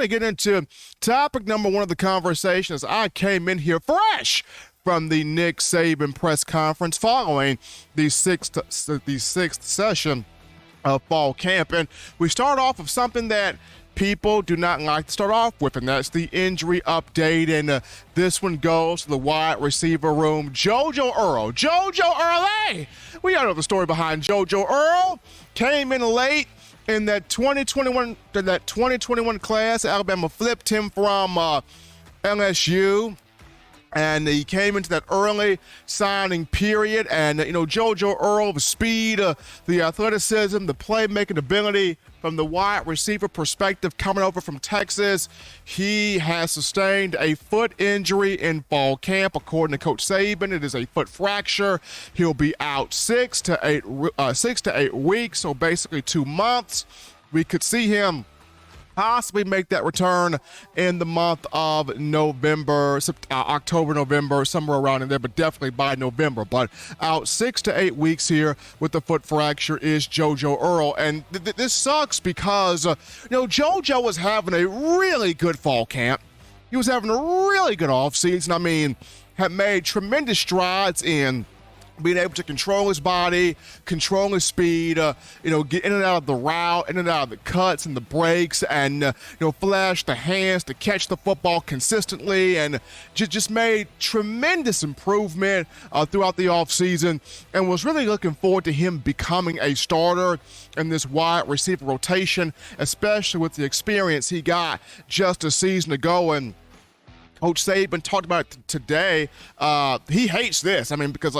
to get into topic number one of the conversation as I came in here fresh from the Nick Saban press conference following the sixth session of fall camp. And we start off with something that people do not like to start off with, and that's the injury update. And this one goes to the wide receiver room. Jojo Earle. Jojo Earle! Hey, we all know the story behind Jojo Earle. Came in late in that 2021 class. Alabama flipped him from LSU. And he came into that early signing period. And, Jojo Earle, the speed, the athleticism, the playmaking ability from the wide receiver perspective coming over from Texas. He has sustained a foot injury in fall camp. According to Coach Saban, it is a foot fracture. He'll be out 6 to 8 weeks, so basically 2 months. We could see him possibly make that return in the month of November, October, November, somewhere around in there, but definitely by November. But out 6 to 8 weeks here with the foot fracture is Jojo Earle. And this sucks because, Jojo was having a really good fall camp. He was having a really good offseason. I mean, had made tremendous strides in being able to control his body, control his speed, get in and out of the route, in and out of the cuts and the breaks, and, flash the hands to catch the football consistently, and just made tremendous improvement throughout the offseason, and was really looking forward to him becoming a starter in this wide receiver rotation, especially with the experience he got just a season ago. And Coach Saban talked about it today. He hates this. I mean, because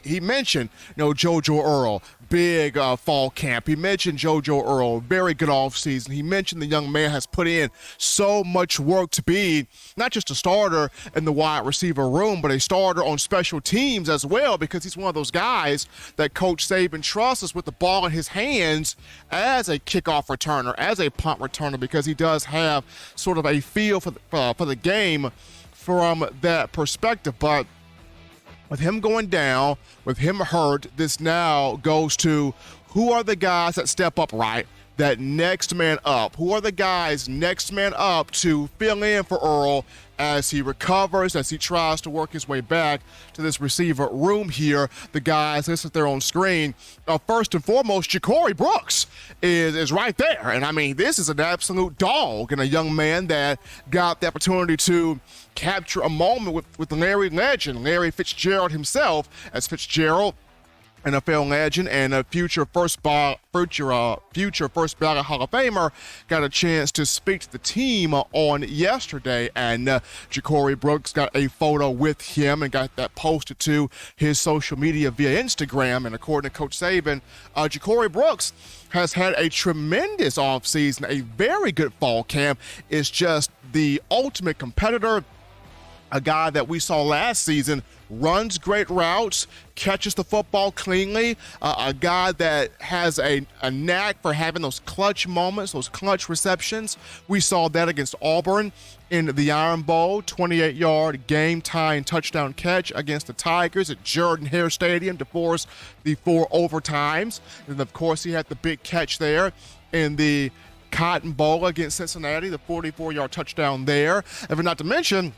he mentioned, Jojo Earle, big fall camp. He mentioned Jojo Earle, very good offseason. He mentioned the young man has put in so much work to be not just a starter in the wide receiver room, but a starter on special teams as well, because he's one of those guys that Coach Saban trusts us with the ball in his hands as a kickoff returner, as a punt returner, because he does have sort of a feel for the game from that perspective. But with him going down, with him hurt, this now goes to who are the guys that step up, right? That next man up. Who are the guys next man up to fill in for Earle as he recovers, as he tries to work his way back to this receiver room here? The guys listed there on screen. First and foremost, Ja'Cory Brooks is right there. And I mean, this is an absolute dog and a young man that got the opportunity to capture a moment with Larry legend, Larry Fitzgerald himself, as Fitzgerald, NFL legend and a future first ballot Hall of Famer, got a chance to speak to the team on yesterday, and Ja'Cory Brooks got a photo with him and got that posted to his social media via Instagram. And according to Coach Saban, Ja'Cory Brooks has had a tremendous offseason, a very good fall camp, is just the ultimate competitor, a guy that we saw last season, runs great routes, catches the football cleanly, a guy that has a knack for having those clutch moments, those clutch receptions. We saw that against Auburn in the Iron Bowl, 28-yard game-tying touchdown catch against the Tigers at Jordan-Hare Stadium to force the 4 overtimes. And, of course, he had the big catch there in the Cotton Bowl against Cincinnati, the 44-yard touchdown there. And not to mention,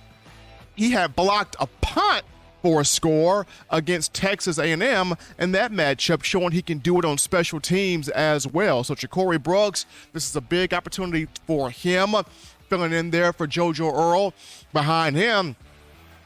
he had blocked a punt for a score against Texas A&M in that matchup, showing he can do it on special teams as well. So Ja'Cory Brooks, this is a big opportunity for him, filling in there for Jojo Earle. Behind him,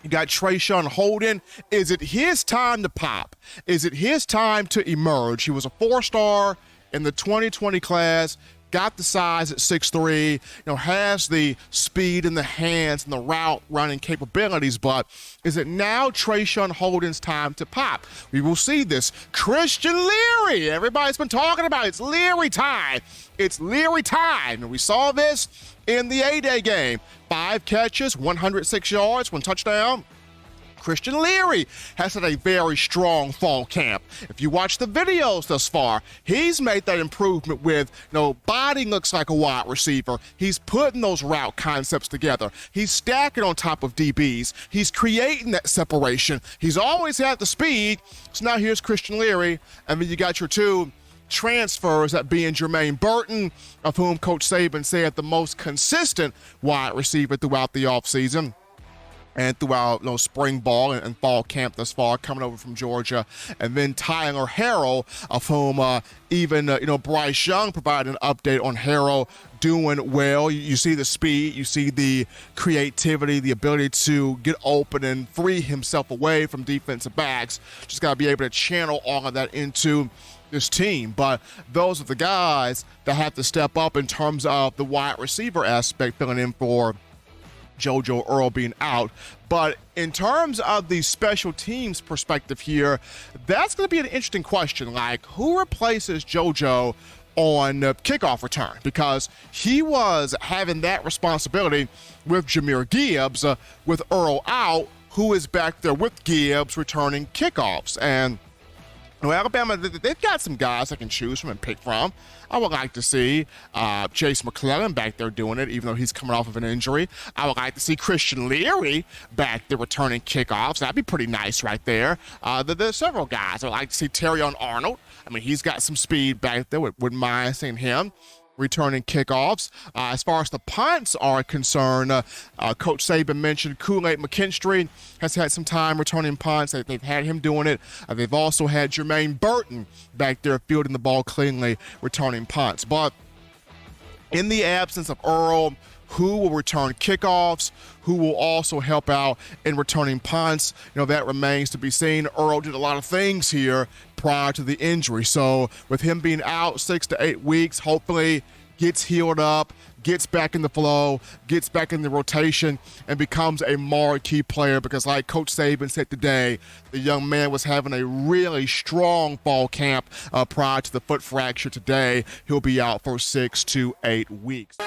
you got Trayshawn Holden. Is it his time to pop? Is it his time to emerge? He was a 4-star in the 2020 class. Got the size at 6'3", has the speed in the hands and the route running capabilities, but is it now Trayshawn Holden's time to pop? We will see this. Christian Leary, everybody's been talking about it. It's Leary time. It's Leary time. And we saw this in the A-Day game. 5 catches, 106 yards, 1 touchdown. Christian Leary has had a very strong fall camp. If you watch the videos thus far, he's made that improvement with, body looks like a wide receiver. He's putting those route concepts together. He's stacking on top of DBs. He's creating that separation. He's always had the speed. So now here's Christian Leary, and then you got your 2 transfers, that being Jermaine Burton, of whom Coach Saban said the most consistent wide receiver throughout the offseason and throughout spring ball and fall camp thus far, coming over from Georgia. And then Tyler Harrell, of whom even Bryce Young provided an update on Harrell doing well. You see the speed, you see the creativity, the ability to get open and free himself away from defensive backs. Just got to be able to channel all of that into this team. But those are the guys that have to step up in terms of the wide receiver aspect, filling in for JoJo Earle being out. But in terms of the special teams perspective here, that's going to be an interesting question. Like, who replaces JoJo on kickoff return? Because he was having that responsibility with Jahmyr Gibbs. With Earle out, who is back there with Gibbs returning kickoffs? And Alabama, they've got some guys I can choose from and pick from. I would like to see Chase McClellan back there doing it, even though he's coming off of an injury. I would like to see Christian Leary back there returning kickoffs. That'd be pretty nice right there. There's several guys. I would like to see Terrion Arnold. I mean, he's got some speed back there. Wouldn't mind seeing him returning kickoffs. As far as the punts are concerned, Coach Saban mentioned Kool-Aid McKinstry has had some time returning punts. They've had him doing it. They've also had Jermaine Burton back there fielding the ball cleanly, returning punts. But in the absence of Earle, who will return kickoffs, who will also help out in returning punts, that remains to be seen. Earle did a lot of things here prior to the injury. So with him being out 6 to 8 weeks, hopefully gets healed up, gets back in the flow, gets back in the rotation, and becomes a marquee player. Because like Coach Saban said today, the young man was having a really strong fall camp prior to the foot fracture today. He'll be out for 6 to 8 weeks.